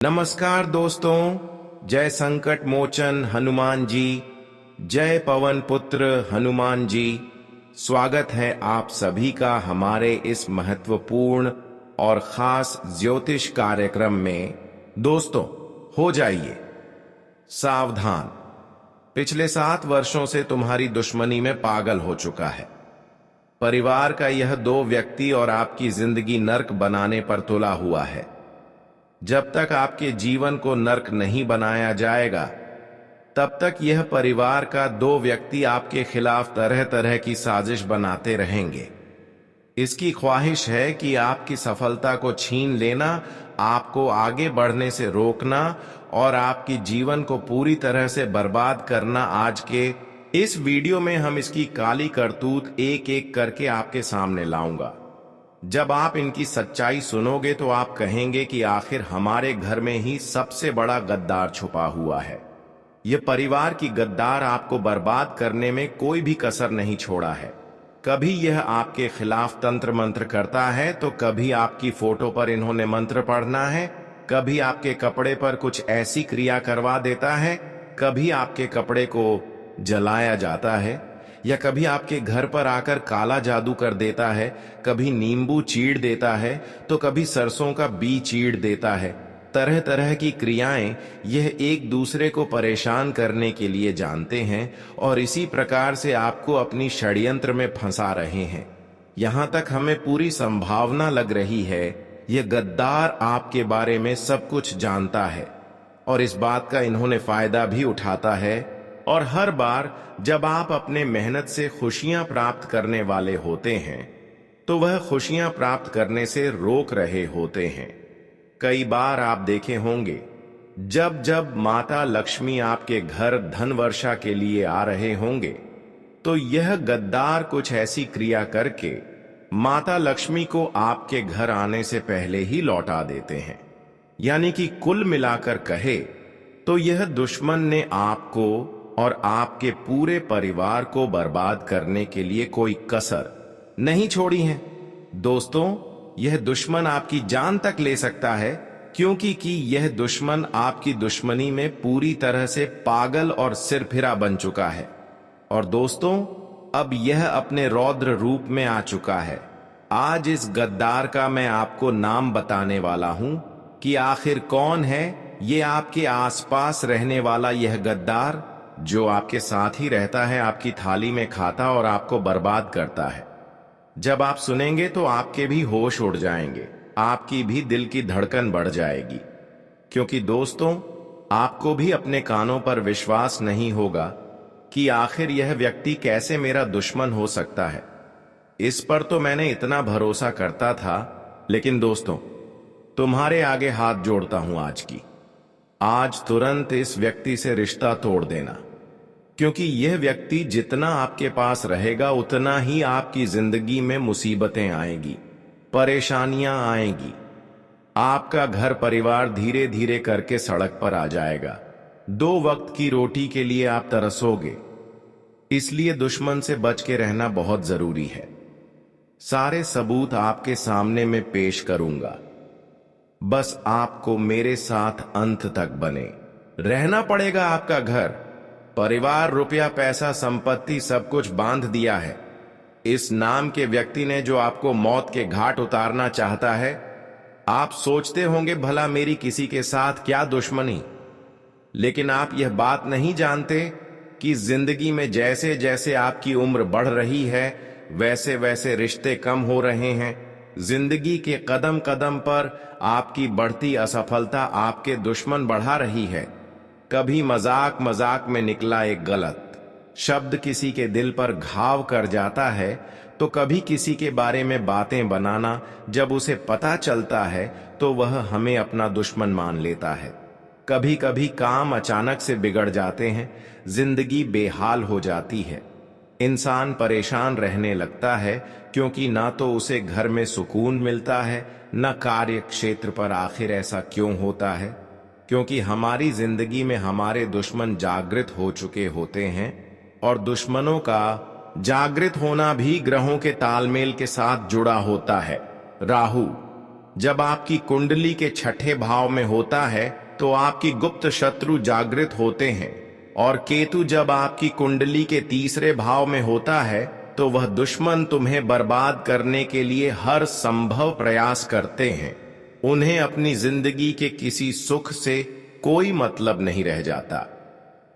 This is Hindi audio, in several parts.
नमस्कार दोस्तों, जय संकट मोचन हनुमान जी, जय पवन पुत्र हनुमान जी। स्वागत है आप सभी का हमारे इस महत्वपूर्ण और खास ज्योतिष कार्यक्रम में। दोस्तों, हो जाइए सावधान। पिछले 7 वर्षों से तुम्हारी दुश्मनी में पागल हो चुका है। परिवार का यह 2 व्यक्ति और आपकी जिंदगी नर्क बनाने पर तुला हुआ है। जब तक आपके जीवन को नर्क नहीं बनाया जाएगा, तब तक यह परिवार का 2 व्यक्ति आपके खिलाफ तरह तरह की साजिश बनाते रहेंगे। इसकी ख्वाहिश है कि आपकी सफलता को छीन लेना, आपको आगे बढ़ने से रोकना और आपकी जीवन को पूरी तरह से बर्बाद करना। आज के इस वीडियो में हम इसकी काली करतूत एक एक करके आपके सामने लाऊंगा। जब आप इनकी सच्चाई सुनोगे तो आप कहेंगे कि आखिर हमारे घर में ही सबसे बड़ा गद्दार छुपा हुआ है। यह परिवार की गद्दार आपको बर्बाद करने में कोई भी कसर नहीं छोड़ा है। कभी यह आपके खिलाफ तंत्र मंत्र करता है तो कभी आपकी फोटो पर इन्होंने मंत्र पढ़ना है, कभी आपके कपड़े पर कुछ ऐसी क्रिया करवा देता है, कभी आपके कपड़े को जलाया जाता है, या कभी आपके घर पर आकर काला जादू कर देता है, कभी नींबू चीड़ देता है तो कभी सरसों का बीज चीड़ देता है। तरह तरह की क्रियाएं यह एक दूसरे को परेशान करने के लिए जानते हैं और इसी प्रकार से आपको अपनी षड्यंत्र में फंसा रहे हैं। यहां तक हमें पूरी संभावना लग रही है यह गद्दार आपके बारे में सब कुछ जानता है और इस बात का इन्होंने फायदा भी उठाता है। और हर बार जब आप अपने मेहनत से खुशियां प्राप्त करने वाले होते हैं तो वह खुशियां प्राप्त करने से रोक रहे होते हैं। कई बार आप देखे होंगे जब जब माता लक्ष्मी आपके घर धन वर्षा के लिए आ रहे होंगे तो यह गद्दार कुछ ऐसी क्रिया करके माता लक्ष्मी को आपके घर आने से पहले ही लौटा देते हैं। यानी कि कुल मिलाकर कहे तो यह दुश्मन ने आपको और आपके पूरे परिवार को बर्बाद करने के लिए कोई कसर नहीं छोड़ी है। दोस्तों, यह दुश्मन आपकी जान तक ले सकता है, क्योंकि यह दुश्मन आपकी दुश्मनी में पूरी तरह से पागल और सिरफिरा बन चुका है। और दोस्तों, अब यह अपने रौद्र रूप में आ चुका है। आज इस गद्दार का मैं आपको नाम बताने वाला हूं कि आखिर कौन है ये आपके आसपास रहने वाला यह गद्दार, जो आपके साथ ही रहता है, आपकी थाली में खाता और आपको बर्बाद करता है। जब आप सुनेंगे तो आपके भी होश उड़ जाएंगे, आपकी भी दिल की धड़कन बढ़ जाएगी, क्योंकि दोस्तों, आपको भी अपने कानों पर विश्वास नहीं होगा कि आखिर यह व्यक्ति कैसे मेरा दुश्मन हो सकता है। इस पर तो मैंने इतना भरोसा करता था, लेकिन दोस्तों, तुम्हारे आगे हाथ जोड़ता हूं आज तुरंत इस व्यक्ति से रिश्ता तोड़ देना, क्योंकि यह व्यक्ति जितना आपके पास रहेगा उतना ही आपकी जिंदगी में मुसीबतें आएंगी, परेशानियां आएंगी। आपका घर परिवार धीरे धीरे करके सड़क पर आ जाएगा। 2 वक्त की रोटी के लिए आप तरसोगे। इसलिए दुश्मन से बच के रहना बहुत जरूरी है। सारे सबूत आपके सामने में पेश करूंगा, बस आपको मेरे साथ अंत तक बने रहना पड़ेगा। आपका घर परिवार, रुपया, पैसा, संपत्ति सब कुछ बांध दिया है इस नाम के व्यक्ति ने, जो आपको मौत के घाट उतारना चाहता है। आप सोचते होंगे भला मेरी किसी के साथ क्या दुश्मनी, लेकिन आप यह बात नहीं जानते कि जिंदगी में जैसे जैसे आपकी उम्र बढ़ रही है वैसे वैसे रिश्ते कम हो रहे हैं। जिंदगी के कदम कदम पर आपकी बढ़ती असफलता आपके दुश्मन बढ़ा रही है। कभी मजाक मजाक में निकला एक गलत शब्द किसी के दिल पर घाव कर जाता है, तो कभी किसी के बारे में बातें बनाना जब उसे पता चलता है तो वह हमें अपना दुश्मन मान लेता है। कभी कभी काम अचानक से बिगड़ जाते हैं, जिंदगी बेहाल हो जाती है, इंसान परेशान रहने लगता है, क्योंकि ना तो उसे घर में सुकून मिलता है न कार्य क्षेत्र पर। आखिर ऐसा क्यों होता है? क्योंकि हमारी जिंदगी में हमारे दुश्मन जागृत हो चुके होते हैं और दुश्मनों का जागृत होना भी ग्रहों के तालमेल के साथ जुड़ा होता है। राहु जब आपकी कुंडली के छठे भाव में होता है तो आपकी गुप्त शत्रु जागृत होते हैं, और केतु जब आपकी कुंडली के तीसरे भाव में होता है तो वह दुश्मन तुम्हें बर्बाद करने के लिए हर संभव प्रयास करते हैं। उन्हें अपनी जिंदगी के किसी सुख से कोई मतलब नहीं रह जाता।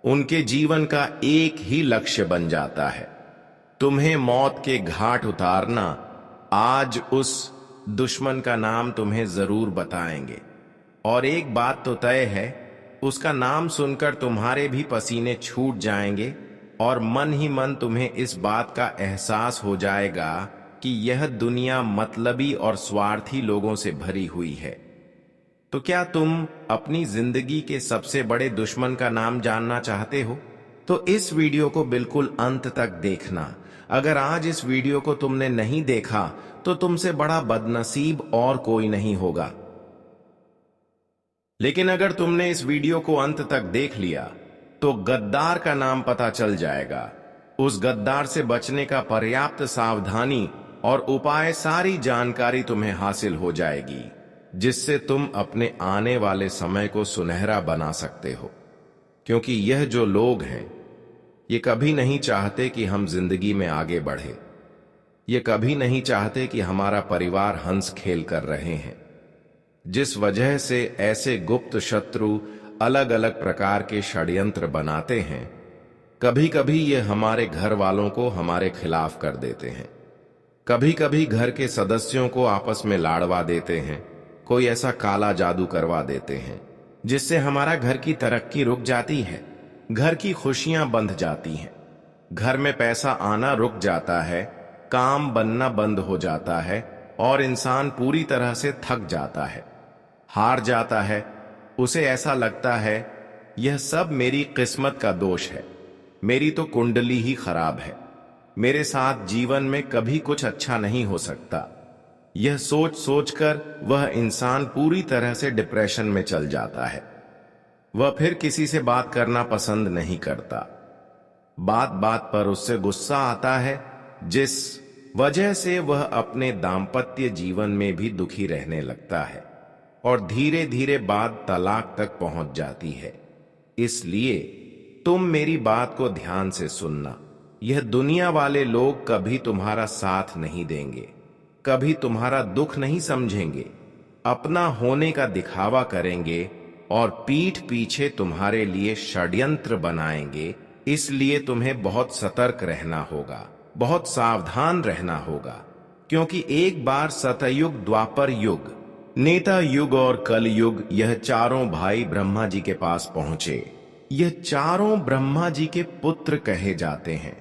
उनके जीवन का एक ही लक्ष्य बन जाता है, तुम्हें मौत के घाट उतारना। आज उस दुश्मन का नाम तुम्हें जरूर बताएंगे, और एक बात तो तय है, उसका नाम सुनकर तुम्हारे भी पसीने छूट जाएंगे और मन ही मन तुम्हें इस बात का एहसास हो जाएगा कि यह दुनिया मतलबी और स्वार्थी लोगों से भरी हुई है। तो क्या तुम अपनी जिंदगी के सबसे बड़े दुश्मन का नाम जानना चाहते हो? तो इस वीडियो को बिल्कुल अंत तक देखना। अगर आज इस वीडियो को तुमने नहीं देखा तो तुमसे बड़ा बदनसीब और कोई नहीं होगा। लेकिन अगर तुमने इस वीडियो को अंत तक देख लिया तो गद्दार का नाम पता चल जाएगा। उस गद्दार से बचने का पर्याप्त सावधानी और उपाय सारी जानकारी तुम्हें हासिल हो जाएगी, जिससे तुम अपने आने वाले समय को सुनहरा बना सकते हो। क्योंकि यह जो लोग हैं, ये कभी नहीं चाहते कि हम जिंदगी में आगे बढ़े। ये कभी नहीं चाहते कि हमारा परिवार हंस खेल कर रहे हैं। जिस वजह से ऐसे गुप्त शत्रु अलग अलग प्रकार के षड्यंत्र बनाते हैं। कभी कभी ये हमारे घर वालों को हमारे खिलाफ कर देते हैं, कभी कभी घर के सदस्यों को आपस में लाड़वा देते हैं, कोई ऐसा काला जादू करवा देते हैं जिससे हमारा घर की तरक्की रुक जाती है, घर की खुशियां बंध जाती हैं, घर में पैसा आना रुक जाता है, काम बनना बंद हो जाता है और इंसान पूरी तरह से थक जाता है, हार जाता है। उसे ऐसा लगता है यह सब मेरी किस्मत का दोष है, मेरी तो कुंडली ही खराब है, मेरे साथ जीवन में कभी कुछ अच्छा नहीं हो सकता। यह सोच सोचकर वह इंसान पूरी तरह से डिप्रेशन में चल जाता है। वह फिर किसी से बात करना पसंद नहीं करता। बात बात पर उससे गुस्सा आता है, जिस वजह से वह अपने दाम्पत्य जीवन में भी दुखी रहने लगता है और धीरे धीरे बात तलाक तक पहुंच जाती है। इसलिए तुम मेरी बात को ध्यान से सुनना। यह दुनिया वाले लोग कभी तुम्हारा साथ नहीं देंगे, कभी तुम्हारा दुख नहीं समझेंगे, अपना होने का दिखावा करेंगे और पीठ पीछे तुम्हारे लिए षड्यंत्र बनाएंगे। इसलिए तुम्हें बहुत सतर्क रहना होगा, बहुत सावधान रहना होगा। क्योंकि एक बार सतयुग, द्वापर युग, नेता युग और कल युग, यह चारों भाई ब्रह्मा जी के पास पहुंचे। यह चारों ब्रह्मा जी के पुत्र कहे जाते हैं।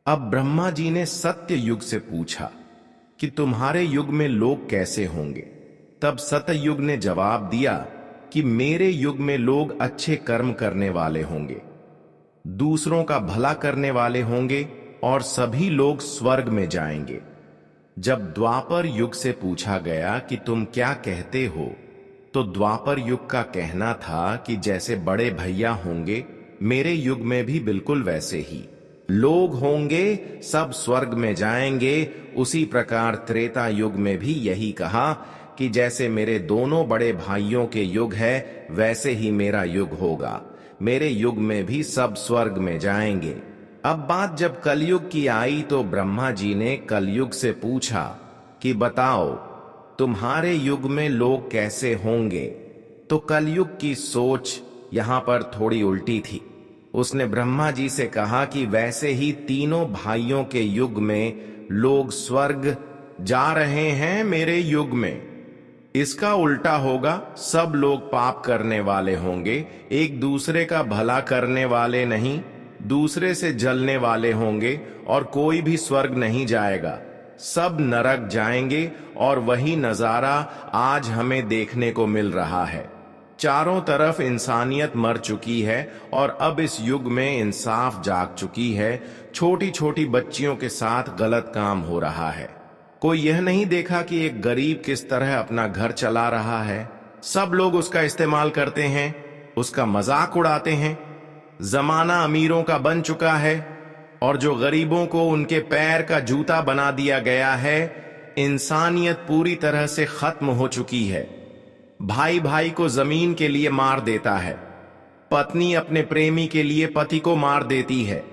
अब ब्रह्मा जी ने सत्य युग से पूछा कि तुम्हारे युग में लोग कैसे होंगे? तब सतयुग ने जवाब दिया कि मेरे युग में लोग अच्छे कर्म करने वाले होंगे, दूसरों का भला करने वाले होंगे और सभी लोग स्वर्ग में जाएंगे। जब द्वापर युग से पूछा गया कि तुम क्या कहते हो, तो द्वापर युग का कहना था कि जैसे बड़े भैया होंगे, मेरे युग में भी बिल्कुल वैसे ही लोग होंगे, सब स्वर्ग में जाएंगे। उसी प्रकार त्रेता युग में भी यही कहा कि जैसे मेरे दोनों बड़े भाइयों के युग है, वैसे ही मेरा युग होगा, मेरे युग में भी सब स्वर्ग में जाएंगे। अब बात जब कलयुग की आई तो ब्रह्मा जी ने कलयुग से पूछा कि बताओ तुम्हारे युग में लोग कैसे होंगे? तो कलयुग की सोच यहां पर थोड़ी उल्टी थी। उसने ब्रह्मा जी से कहा कि वैसे ही तीनों भाइयों के युग में लोग स्वर्ग जा रहे हैं, मेरे युग में इसका उल्टा होगा, सब लोग पाप करने वाले होंगे, एक दूसरे का भला करने वाले नहीं, दूसरे से जलने वाले होंगे और कोई भी स्वर्ग नहीं जाएगा, सब नरक जाएंगे। और वही नजारा आज हमें देखने को मिल रहा है। चारों तरफ इंसानियत मर चुकी है और अब इस युग में इंसाफ जाग चुकी है। छोटी छोटी बच्चियों के साथ गलत काम हो रहा है। कोई यह नहीं देखा कि एक गरीब किस तरह अपना घर चला रहा है। सब लोग उसका इस्तेमाल करते हैं, उसका मजाक उड़ाते हैं। जमाना अमीरों का बन चुका है और जो गरीबों को उनके पैर का जूता बना दिया गया है, इंसानियत पूरी तरह से खत्म हो चुकी है। भाई भाई को जमीन के लिए मार देता है, पत्नी अपने प्रेमी के लिए पति को मार देती है।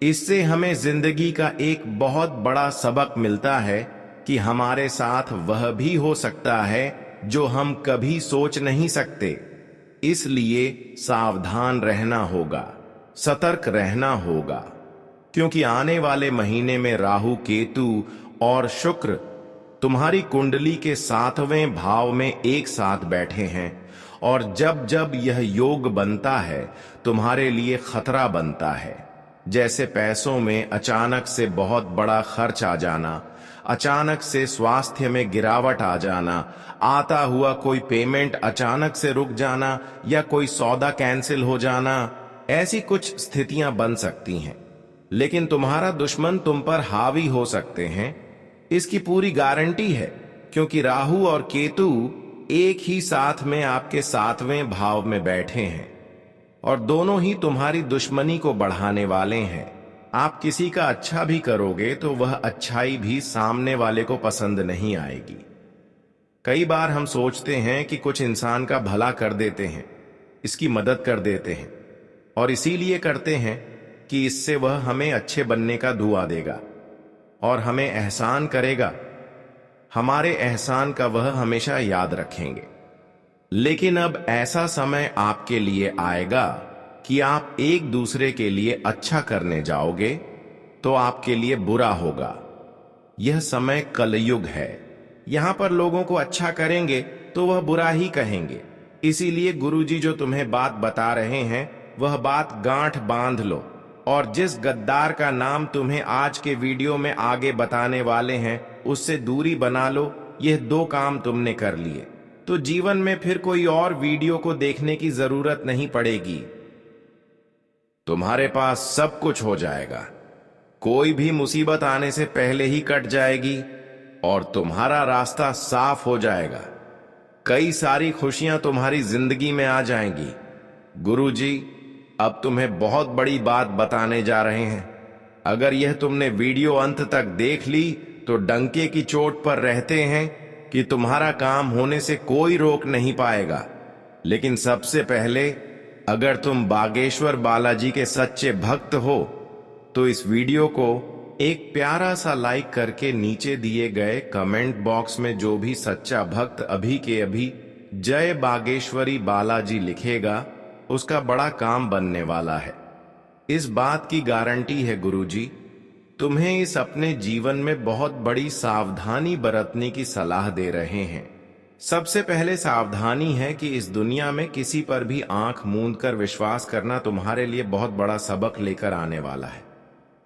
इससे हमें जिंदगी का एक बहुत बड़ा सबक मिलता है कि हमारे साथ वह भी हो सकता है जो हम कभी सोच नहीं सकते। इसलिए सावधान रहना होगा, सतर्क रहना होगा, क्योंकि आने वाले महीने में राहु, केतु और शुक्र तुम्हारी कुंडली के 7वें भाव में एक साथ बैठे हैं। और जब जब यह योग बनता है तुम्हारे लिए खतरा बनता है। जैसे पैसों में अचानक से बहुत बड़ा खर्च आ जाना, अचानक से स्वास्थ्य में गिरावट आ जाना, आता हुआ कोई पेमेंट अचानक से रुक जाना या कोई सौदा कैंसिल हो जाना, ऐसी कुछ स्थितियां बन सकती हैं। लेकिन तुम्हारा दुश्मन तुम पर हावी हो सकते हैं, इसकी पूरी गारंटी है, क्योंकि राहु और केतु एक ही साथ में आपके 7वें भाव में बैठे हैं और दोनों ही तुम्हारी दुश्मनी को बढ़ाने वाले हैं। आप किसी का अच्छा भी करोगे तो वह अच्छाई भी सामने वाले को पसंद नहीं आएगी। कई बार हम सोचते हैं कि कुछ इंसान का भला कर देते हैं, इसकी मदद कर देते हैं, और इसीलिए करते हैं कि इससे वह हमें अच्छे बनने का दुआ देगा और हमें एहसान करेगा। हमारे एहसान का वह हमेशा याद रखेंगे। लेकिन अब ऐसा समय आपके लिए आएगा कि आप एक दूसरे के लिए अच्छा करने जाओगे तो आपके लिए बुरा होगा। यह समय कलयुग है। यहां पर लोगों को अच्छा करेंगे तो वह बुरा ही कहेंगे। इसीलिए गुरुजी जो तुम्हें बात बता रहे हैं वह बात गांठ बांध लो, और जिस गद्दार का नाम तुम्हें आज के वीडियो में आगे बताने वाले हैं उससे दूरी बना लो। यह 2 काम तुमने कर लिए तो जीवन में फिर कोई और वीडियो को देखने की जरूरत नहीं पड़ेगी। तुम्हारे पास सब कुछ हो जाएगा, कोई भी मुसीबत आने से पहले ही कट जाएगी और तुम्हारा रास्ता साफ हो जाएगा। कई सारी खुशियां तुम्हारी जिंदगी में आ जाएंगी। गुरुजी अब तुम्हें बहुत बड़ी बात बताने जा रहे हैं। अगर यह तुमने वीडियो अंत तक देख ली तो डंके की चोट पर रहते हैं कि तुम्हारा काम होने से कोई रोक नहीं पाएगा। लेकिन सबसे पहले, अगर तुम बागेश्वर बालाजी के सच्चे भक्त हो तो इस वीडियो को एक प्यारा सा लाइक करके नीचे दिए गए कमेंट बॉक्स में जो भी सच्चा भक्त अभी के अभी जय बागेश्वरी बालाजी लिखेगा उसका बड़ा काम बनने वाला है। इस बात की गारंटी है गुरुजी, तुम्हें इस अपने जीवन में बहुत बड़ी सावधानी बरतने की सलाह दे रहे हैं। सबसे पहले सावधानी है कि इस दुनिया में किसी पर भी आंख मूंद कर विश्वास करना तुम्हारे लिए बहुत बड़ा सबक लेकर आने वाला है।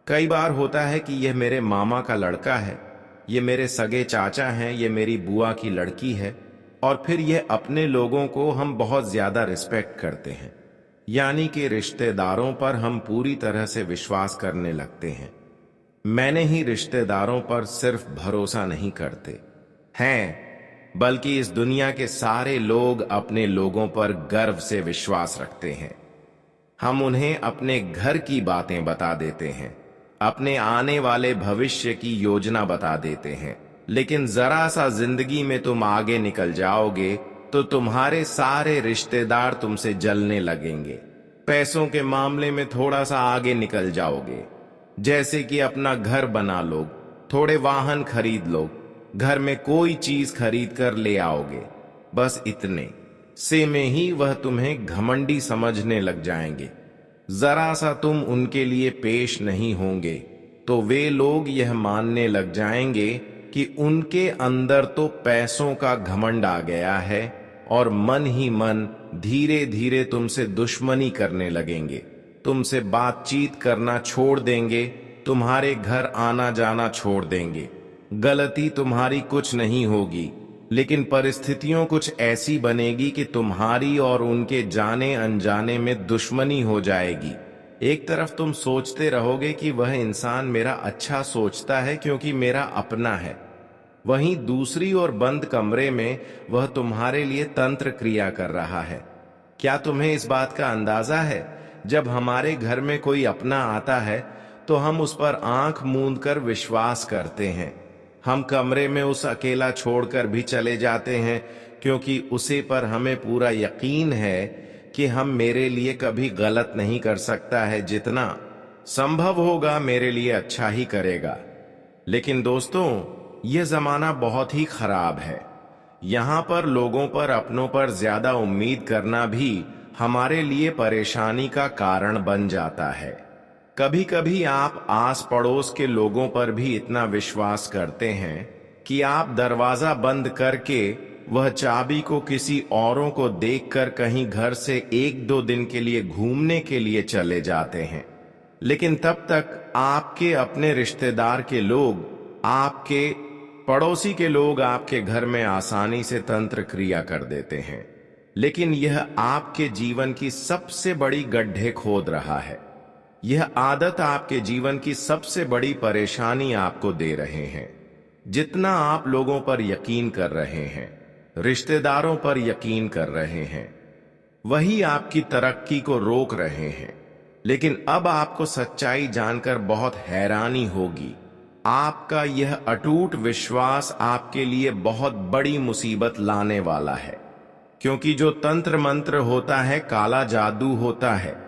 कई बार होता है कि यह मेरे मामा का लड़का है, ये मेरे सगे चाचा हैं, ये मेरी बुआ की लड़की है, और फिर यह अपने लोगों को हम बहुत ज्यादा रिस्पेक्ट करते हैं, यानी कि रिश्तेदारों पर हम पूरी तरह से विश्वास करने लगते हैं। मैंने ही रिश्तेदारों पर सिर्फ भरोसा नहीं करते हैं, बल्कि इस दुनिया के सारे लोग अपने लोगों पर गर्व से विश्वास रखते हैं। हम उन्हें अपने घर की बातें बता देते हैं, अपने आने वाले भविष्य की योजना बता देते हैं। लेकिन जरा सा जिंदगी में तुम आगे निकल जाओगे तो तुम्हारे सारे रिश्तेदार तुमसे जलने लगेंगे। पैसों के मामले में थोड़ा सा आगे निकल जाओगे, जैसे कि अपना घर बना लो, थोड़े वाहन खरीद लो, घर में कोई चीज खरीद कर ले आओगे। बस इतने से में ही वह तुम्हें घमंडी समझने लग जाएंगे। जरा सा तुम उनके लिए पेश नहीं होंगे तो वे लोग यह मानने लग जाएंगे कि उनके अंदर तो पैसों का घमंड आ गया है और मन ही मन धीरे धीरे तुमसे दुश्मनी करने लगेंगे, तुमसे बातचीत करना छोड़ देंगे, तुम्हारे घर आना जाना छोड़ देंगे। गलती तुम्हारी कुछ नहीं होगी, लेकिन परिस्थितियों कुछ ऐसी बनेगी कि तुम्हारी और उनके जाने अनजाने में दुश्मनी हो जाएगी। एक तरफ तुम सोचते रहोगे कि वह इंसान मेरा अच्छा सोचता है क्योंकि मेरा अपना है, वहीं दूसरी ओर बंद कमरे में वह तुम्हारे लिए तंत्र क्रिया कर रहा है। क्या तुम्हें इस बात का अंदाजा है, जब हमारे घर में कोई अपना आता है तो हम उस पर आंख मूंद कर विश्वास करते हैं। हम कमरे में उस अकेला छोड़कर भी चले जाते हैं, क्योंकि उसे पर हमें पूरा यकीन है कि हम मेरे लिए कभी गलत नहीं कर सकता है, जितना संभव होगा मेरे लिए अच्छा ही करेगा। लेकिन दोस्तों, यह जमाना बहुत ही खराब है। यहाँ पर लोगों पर, अपनों पर ज्यादा उम्मीद करना भी हमारे लिए परेशानी का कारण बन जाता है। कभी कभी आप आस पड़ोस के लोगों पर भी इतना विश्वास करते हैं कि आप दरवाजा बंद करके वह चाबी को किसी औरों को देखकर कहीं घर से 1-2 दिन के लिए घूमने के लिए चले जाते हैं। लेकिन तब तक आपके अपने रिश्तेदार के लोग, आपके पड़ोसी के लोग आपके घर में आसानी से तंत्र क्रिया कर देते हैं। लेकिन यह आपके जीवन की सबसे बड़ी गड्ढे खोद रहा है। यह आदत आपके जीवन की सबसे बड़ी परेशानी आपको दे रहे हैं। जितना आप लोगों पर यकीन कर रहे हैं, रिश्तेदारों पर यकीन कर रहे हैं, वही आपकी तरक्की को रोक रहे हैं। लेकिन अब आपको सच्चाई जानकर बहुत हैरानी होगी। आपका यह अटूट विश्वास आपके लिए बहुत बड़ी मुसीबत लाने वाला है, क्योंकि जो तंत्र मंत्र होता है, काला जादू होता है।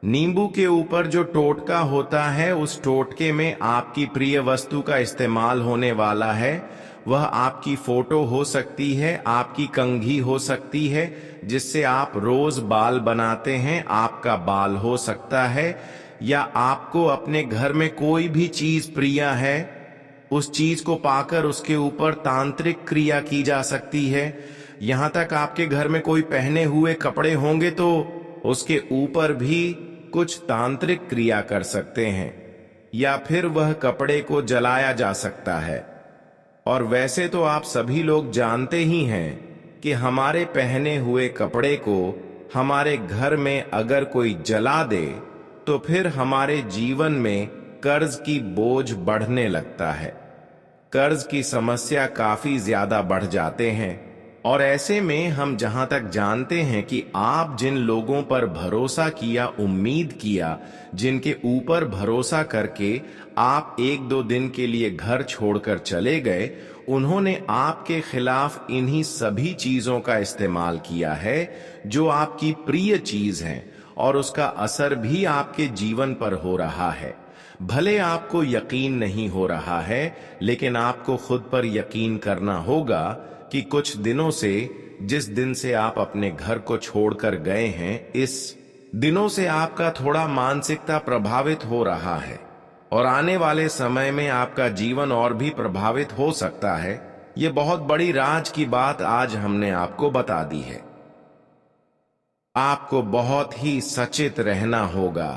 नींबू के ऊपर जो टोटका होता है, उस टोटके में आपकी प्रिय वस्तु का इस्तेमाल होने वाला है। वह आपकी फोटो हो सकती है, आपकी कंघी हो सकती है जिससे आप रोज बाल बनाते हैं, आपका बाल हो सकता है, या आपको अपने घर में कोई भी चीज प्रिय है, उस चीज को पाकर उसके ऊपर तांत्रिक क्रिया की जा सकती है। यहां तक आपके घर में कोई पहने हुए कपड़े होंगे तो उसके ऊपर भी कुछ तांत्रिक क्रिया कर सकते हैं, या फिर वह कपड़े को जलाया जा सकता है। और वैसे तो आप सभी लोग जानते ही हैं कि हमारे पहने हुए कपड़े को हमारे घर में अगर कोई जला दे तो फिर हमारे जीवन में कर्ज की बोझ बढ़ने लगता है। कर्ज की समस्या काफी ज्यादा बढ़ जाते हैं। और ऐसे में हम जहां तक जानते हैं कि आप जिन लोगों पर भरोसा किया, उम्मीद किया, जिनके ऊपर भरोसा करके आप 1-2 दिन के लिए घर छोड़कर चले गए, उन्होंने आपके खिलाफ इन्हीं सभी चीजों का इस्तेमाल किया है जो आपकी प्रिय चीज है, और उसका असर भी आपके जीवन पर हो रहा है। भले आपको यकीन नहीं हो रहा है, लेकिन आपको खुद पर यकीन करना होगा कि कुछ दिनों से, जिस दिन से आप अपने घर को छोड़कर गए हैं, इस दिनों से आपका थोड़ा मानसिकता प्रभावित हो रहा है, और आने वाले समय में आपका जीवन और भी प्रभावित हो सकता है। ये बहुत बड़ी राज की बात आज हमने आपको बता दी है। आपको बहुत ही सचेत रहना होगा।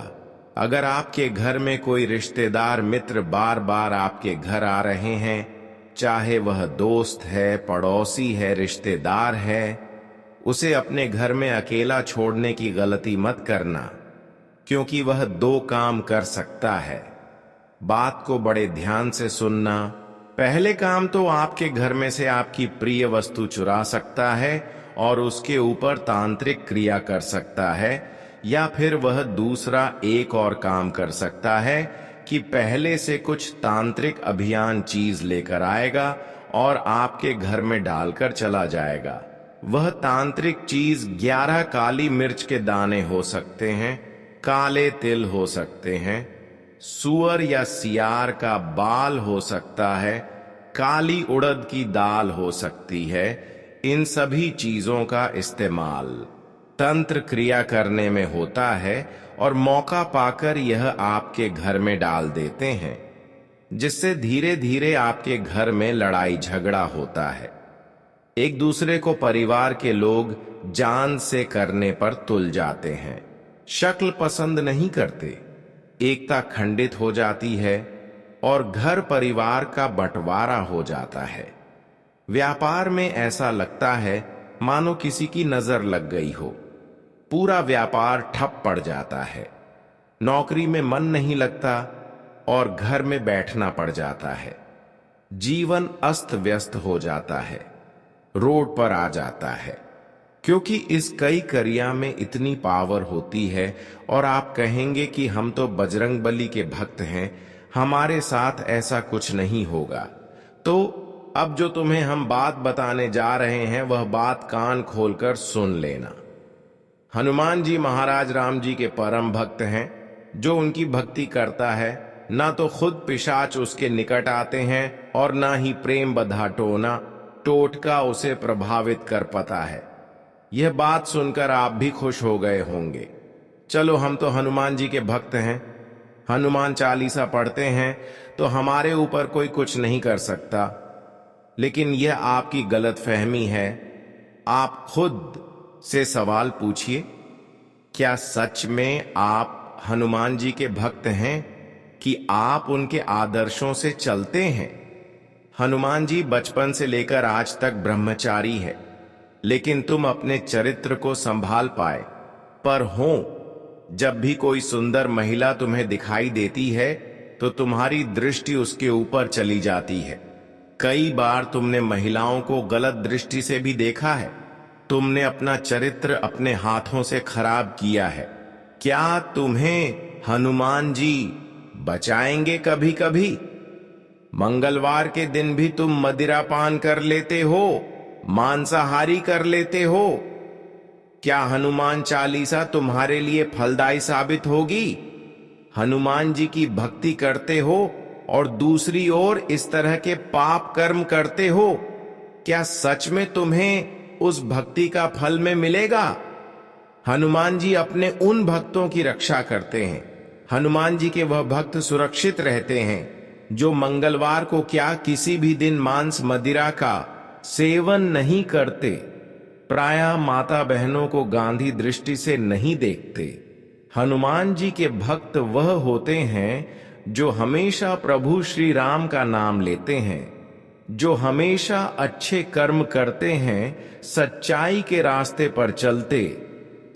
अगर आपके घर में कोई रिश्तेदार, मित्र बार बार आपके घर आ रहे हैं, चाहे वह दोस्त है, पड़ोसी है, रिश्तेदार है, उसे अपने घर में अकेला छोड़ने की गलती मत करना, क्योंकि वह 2 काम कर सकता है। बात को बड़े ध्यान से सुनना। पहले काम तो आपके घर में से आपकी प्रिय वस्तु चुरा सकता है और उसके ऊपर तांत्रिक क्रिया कर सकता है, या फिर वह दूसरा एक और काम कर सकता है कि पहले से कुछ तांत्रिक अभियान चीज लेकर आएगा और आपके घर में डालकर चला जाएगा। वह तांत्रिक चीज 11 काली मिर्च के दाने हो सकते हैं, काले तिल हो सकते हैं, सुअर या सियार का बाल हो सकता है, काली उड़द की दाल हो सकती है। इन सभी चीजों का इस्तेमाल तंत्र क्रिया करने में होता है और मौका पाकर यह आपके घर में डाल देते हैं, जिससे धीरे धीरे आपके घर में लड़ाई झगड़ा होता है। एक दूसरे को परिवार के लोग जान से करने पर तुल जाते हैं, शक्ल पसंद नहीं करते, एकता खंडित हो जाती है और घर परिवार का बंटवारा हो जाता है। व्यापार में ऐसा लगता है मानो किसी की नजर लग गई हो, पूरा व्यापार ठप पड़ जाता है, नौकरी में मन नहीं लगता और घर में बैठना पड़ जाता है, जीवन अस्त व्यस्त हो जाता है, रोड पर आ जाता है, क्योंकि इस कई क्रिया में इतनी पावर होती है। और आप कहेंगे कि हम तो बजरंगबली के भक्त हैं, हमारे साथ ऐसा कुछ नहीं होगा। तो अब जो तुम्हें हम बात बताने जा रहे हैं वह बात कान खोलकर सुन लेना। हनुमान जी महाराज राम जी के परम भक्त हैं। जो उनकी भक्ति करता है ना तो खुद पिशाच उसके निकट आते हैं और ना ही प्रेम बधा टोटका उसे प्रभावित कर पाता है। यह बात सुनकर आप भी खुश हो गए होंगे। चलो, हम तो हनुमान जी के भक्त हैं, हनुमान चालीसा पढ़ते हैं, तो हमारे ऊपर कोई कुछ नहीं कर सकता। लेकिन यह आपकी गलतफहमी है। आप खुद से सवाल पूछिए, क्या सच में आप हनुमान जी के भक्त हैं कि आप उनके आदर्शों से चलते हैं? हनुमान जी बचपन से लेकर आज तक ब्रह्मचारी है, लेकिन तुम अपने चरित्र को संभाल पाए। पर हो, जब भी कोई सुंदर महिला तुम्हें दिखाई देती है तो तुम्हारी दृष्टि उसके ऊपर चली जाती है। कई बार तुमने महिलाओं को गलत दृष्टि से भी देखा है। तुमने अपना चरित्र अपने हाथों से खराब किया है। क्या तुम्हें हनुमान जी बचाएंगे कभी कभी? मंगलवार के दिन भी तुम मदिरा पान कर लेते हो, मांसाहारी कर लेते हो। क्या हनुमान चालीसा तुम्हारे लिए फलदायी साबित होगी? हनुमान जी की भक्ति करते हो और दूसरी ओर इस तरह के पाप कर्म करते हो। क्या सच में तुम्हें उस भक्ति का फल में मिलेगा? हनुमान जी अपने उन भक्तों की रक्षा करते हैं। हनुमान जी के वह भक्त सुरक्षित रहते हैं जो मंगलवार को क्या किसी भी दिन मांस मदिरा का सेवन नहीं करते। प्रायः माता बहनों को गांधी दृष्टि से नहीं देखते। हनुमान जी के भक्त वह होते हैं जो हमेशा प्रभु श्री राम का नाम लेते हैं, जो हमेशा अच्छे कर्म करते हैं, सच्चाई के रास्ते पर चलते,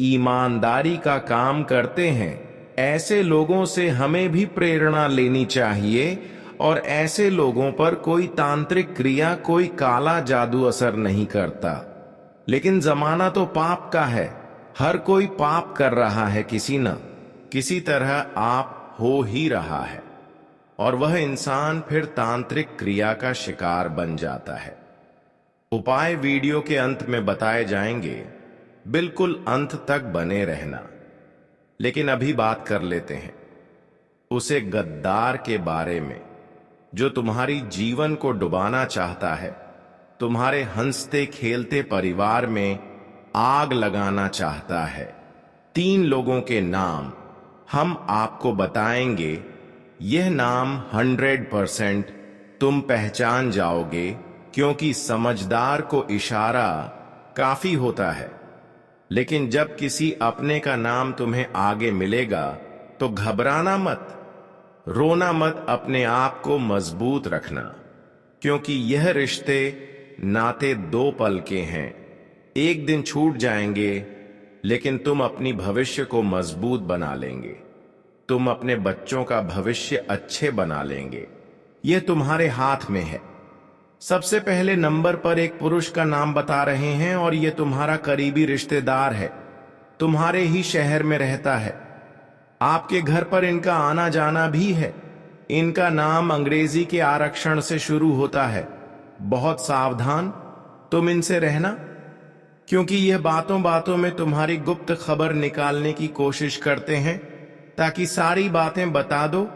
ईमानदारी का काम करते हैं। ऐसे लोगों से हमें भी प्रेरणा लेनी चाहिए और ऐसे लोगों पर कोई तांत्रिक क्रिया, कोई काला जादू असर नहीं करता। लेकिन जमाना तो पाप का है, हर कोई पाप कर रहा है, किसी न किसी तरह आप हो ही रहा है और वह इंसान फिर तांत्रिक क्रिया का शिकार बन जाता है। उपाय वीडियो के अंत में बताए जाएंगे, बिल्कुल अंत तक बने रहना। लेकिन अभी बात कर लेते हैं उसे गद्दार के बारे में जो तुम्हारी जीवन को डुबाना चाहता है, तुम्हारे हंसते खेलते परिवार में आग लगाना चाहता है। 3 लोगों के नाम हम आपको बताएंगे। यह नाम 100% तुम पहचान जाओगे, क्योंकि समझदार को इशारा काफी होता है। लेकिन जब किसी अपने का नाम तुम्हें आगे मिलेगा तो घबराना मत, रोना मत, अपने आप को मजबूत रखना, क्योंकि यह रिश्ते नाते 2 पल के हैं। एक दिन छूट जाएंगे, लेकिन तुम अपनी भविष्य को मजबूत बना लेंगे। तुम अपने बच्चों का भविष्य अच्छे बना लेंगे। यह तुम्हारे हाथ में है। सबसे पहले नंबर पर एक पुरुष का नाम बता रहे हैं और यह तुम्हारा करीबी रिश्तेदार है, तुम्हारे ही शहर में रहता है। आपके घर पर इनका आना जाना भी है। इनका नाम अंग्रेजी के आरक्षण से शुरू होता है। बहुत सावधान तुम इनसे रहना, क्योंकि यह बातों बातों में तुम्हारी गुप्त खबर निकालने की कोशिश करते हैं, ताकि सारी बातें बता दो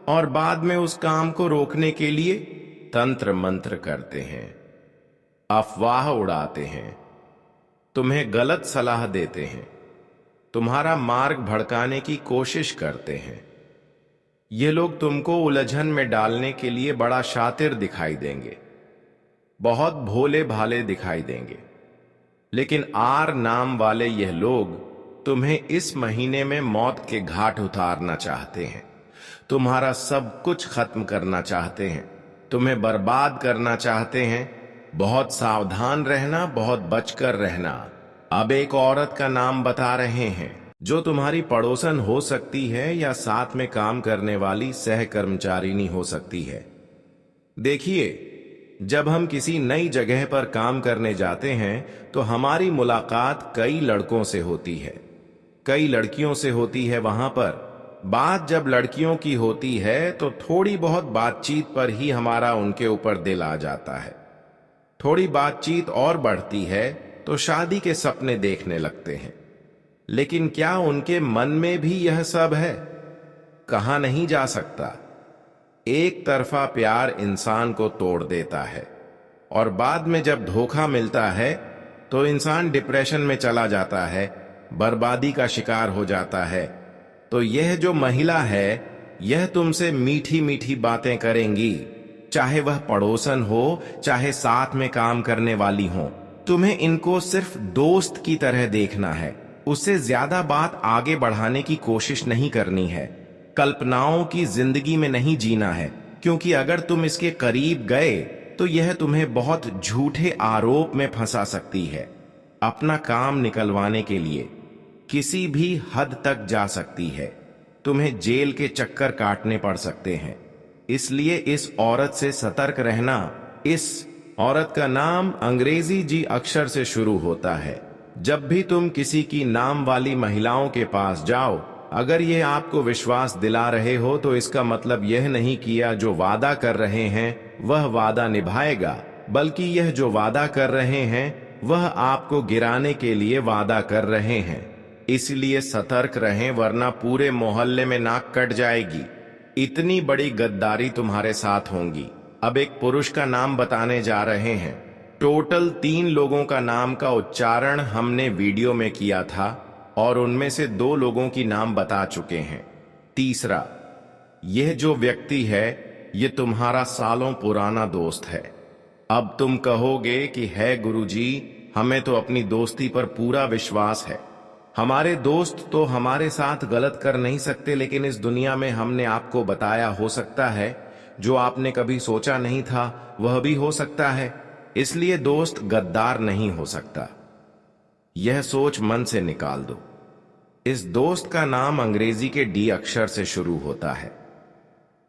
और बाद में उस काम को रोकने के लिए तंत्र मंत्र करते हैं, अफवाह उड़ाते हैं, तुम्हें गलत सलाह देते हैं, तुम्हारा मार्ग भड़काने की कोशिश करते हैं। ये लोग तुमको उलझन में डालने के लिए बड़ा शातिर दिखाई देंगे, बहुत भोले भाले दिखाई देंगे। लेकिन आर नाम वाले यह लोग तुम्हें इस महीने में मौत के घाट उतारना चाहते हैं, तुम्हारा सब कुछ खत्म करना चाहते हैं, तुम्हें बर्बाद करना चाहते हैं। बहुत सावधान रहना, बहुत बचकर रहना। अब एक औरत का नाम बता रहे हैं जो तुम्हारी पड़ोसन हो सकती है या साथ में काम करने वाली सहकर्मचारिणी हो सकती है। देखिए, जब हम किसी नई जगह पर काम करने जाते हैं तो हमारी मुलाकात कई लड़कों से होती है, कई लड़कियों से होती है वहां पर। बात जब लड़कियों की होती है तो थोड़ी बहुत बातचीत पर ही हमारा उनके ऊपर दिल आ जाता है। थोड़ी बातचीत और बढ़ती है तो शादी के सपने देखने लगते हैं। लेकिन क्या उनके मन में भी यह सब है? कहा नहीं जा सकता। एक तरफा प्यार इंसान को तोड़ देता है और बाद में जब धोखा मिलता है तो इंसान डिप्रेशन में चला जाता है, बर्बादी का शिकार हो जाता है। तो यह जो महिला है, यह तुमसे मीठी मीठी बातें करेंगी, चाहे वह पड़ोसन हो चाहे साथ में काम करने वाली हो। तुम्हें इनको सिर्फ दोस्त की तरह देखना है, उससे ज्यादा बात आगे बढ़ाने की कोशिश नहीं करनी है। कल्पनाओं की जिंदगी में नहीं जीना है, क्योंकि अगर तुम इसके करीब गए तो यह तुम्हें बहुत झूठे आरोप में फंसा सकती है। अपना काम निकलवाने के लिए किसी भी हद तक जा सकती है। तुम्हें जेल के चक्कर काटने पड़ सकते हैं। इसलिए इस औरत से सतर्क रहना। इस औरत का नाम अंग्रेजी जी अक्षर से शुरू होता है। जब भी तुम किसी की नाम वाली महिलाओं के पास जाओ, अगर ये आपको विश्वास दिला रहे हो तो इसका मतलब यह नहीं किया जो वादा कर रहे हैं वह वादा निभाएगा, बल्कि यह जो वादा कर रहे हैं वह आपको गिराने के लिए वादा कर रहे हैं। इसलिए सतर्क रहें, वरना पूरे मोहल्ले में नाक कट जाएगी। इतनी बड़ी गद्दारी तुम्हारे साथ होंगी। अब एक पुरुष का नाम बताने जा रहे हैं। टोटल 3 लोगों का नाम का उच्चारण हमने वीडियो में किया था और उनमें से 2 लोगों की नाम बता चुके हैं। तीसरा, यह जो व्यक्ति है ये तुम्हारा सालों पुराना दोस्त है। अब तुम कहोगे कि है गुरुजी, हमें तो अपनी दोस्ती पर पूरा विश्वास है। हमारे दोस्त तो हमारे साथ गलत कर नहीं सकते, लेकिन इस दुनिया में हमने आपको बताया, हो सकता है जो आपने कभी सोचा नहीं था वह भी हो सकता है। इसलिए दोस्त गद्दार नहीं हो सकता। यह सोच मन से निकाल दो। इस दोस्त का नाम अंग्रेजी के डी अक्षर से शुरू होता है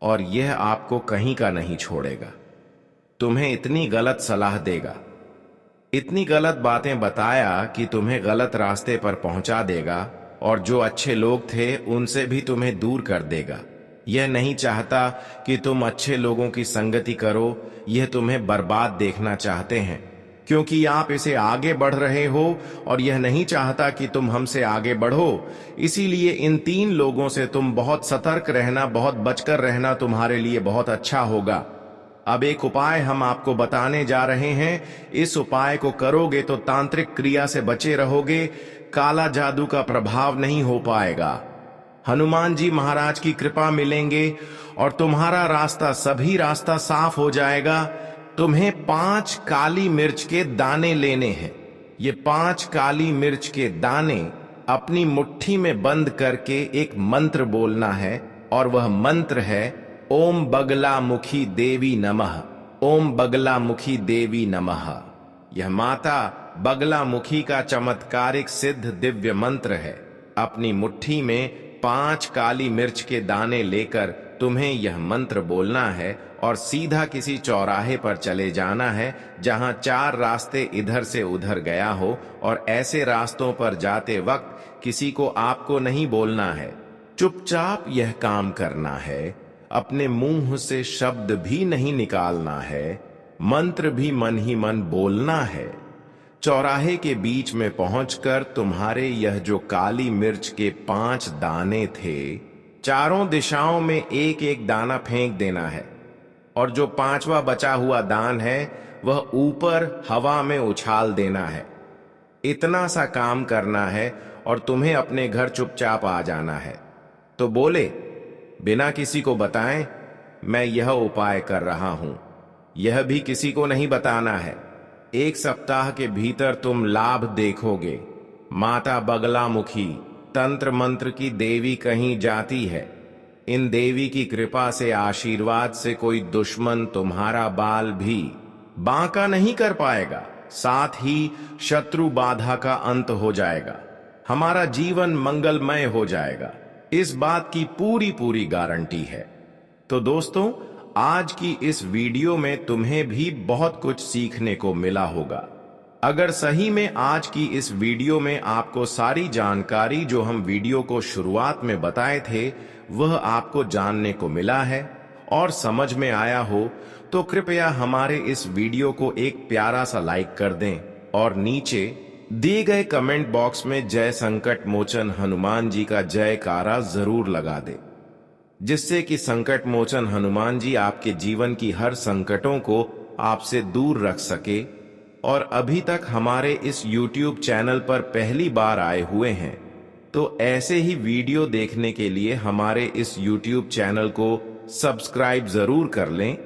और यह आपको कहीं का नहीं छोड़ेगा। तुम्हें इतनी गलत सलाह देगा, इतनी गलत बातें बताया कि तुम्हें गलत रास्ते पर पहुंचा देगा, और जो अच्छे लोग थे उनसे भी तुम्हें दूर कर देगा। यह नहीं चाहता कि तुम अच्छे लोगों की संगति करो, यह तुम्हें बर्बाद देखना चाहते हैं, क्योंकि आप इसे आगे बढ़ रहे हो और यह नहीं चाहता कि तुम हमसे आगे बढ़ो। इसीलिए इन 3 लोगों से तुम बहुत सतर्क रहना, बहुत बचकर रहना, तुम्हारे लिए बहुत अच्छा होगा। अब एक उपाय हम आपको बताने जा रहे हैं। इस उपाय को करोगे तो तांत्रिक क्रिया से बचे रहोगे, काला जादू का प्रभाव नहीं हो पाएगा। हनुमान जी महाराज की कृपा मिलेंगे और तुम्हारा रास्ता, सभी रास्ता साफ हो जाएगा। तुम्हें 5 काली मिर्च के दाने लेने हैं। ये 5 काली मिर्च के दाने अपनी मुट्ठी में बंद करके एक मंत्र बोलना है, और वह मंत्र है ओम बगलामुखी देवी नमः। ओम बगलामुखी देवी नमः। यह माता बगलामुखी का चमत्कारिक सिद्ध दिव्य मंत्र है। अपनी मुट्ठी में 5 काली मिर्च के दाने लेकर तुम्हें यह मंत्र बोलना है और सीधा किसी चौराहे पर चले जाना है जहां 4 रास्ते इधर से उधर गया हो, और ऐसे रास्तों पर जाते वक्त किसी को आपको नहीं बोलना है। चुपचाप यह काम करना है। अपने मुंह से शब्द भी नहीं निकालना है, मंत्र भी मन ही मन बोलना है। चौराहे के बीच में पहुंचकर तुम्हारे यह जो काली मिर्च के 5 दाने थे, चारों दिशाओं में एक एक दाना फेंक देना है, और जो 5वां बचा हुआ दान है वह ऊपर हवा में उछाल देना है। इतना सा काम करना है और तुम्हें अपने घर चुपचाप आ जाना है। तो बोले, बिना किसी को बताएं मैं यह उपाय कर रहा हूं। यह भी किसी को नहीं बताना है। 1 सप्ताह के भीतर तुम लाभ देखोगे। माता बगलामुखी तंत्र मंत्र की देवी कहीं जाती है। इन देवी की कृपा से, आशीर्वाद से कोई दुश्मन तुम्हारा बाल भी बांका नहीं कर पाएगा। साथ ही शत्रु बाधा का अंत हो जाएगा। हमारा जीवन मंगलमय हो जाएगा। इस बात की पूरी गारंटी है। तो दोस्तों, आज की इस वीडियो में तुम्हें भी बहुत कुछ सीखने को मिला होगा। अगर सही में आज की इस वीडियो में आपको सारी जानकारी जो हम वीडियो को शुरुआत में बताए थे वह आपको जानने को मिला है और समझ में आया हो, तो कृपया हमारे इस वीडियो को एक प्यारा सा लाइक कर दें और नीचे दिए गए कमेंट बॉक्स में जय संकट मोचन हनुमान जी का जयकारा जरूर लगा दें, जिससे कि संकट मोचन हनुमान जी आपके जीवन की हर संकटों को आपसे दूर रख सके। और अभी तक हमारे इस YouTube चैनल पर पहली बार आए हुए हैं तो ऐसे ही वीडियो देखने के लिए हमारे इस YouTube चैनल को सब्सक्राइब जरूर कर लें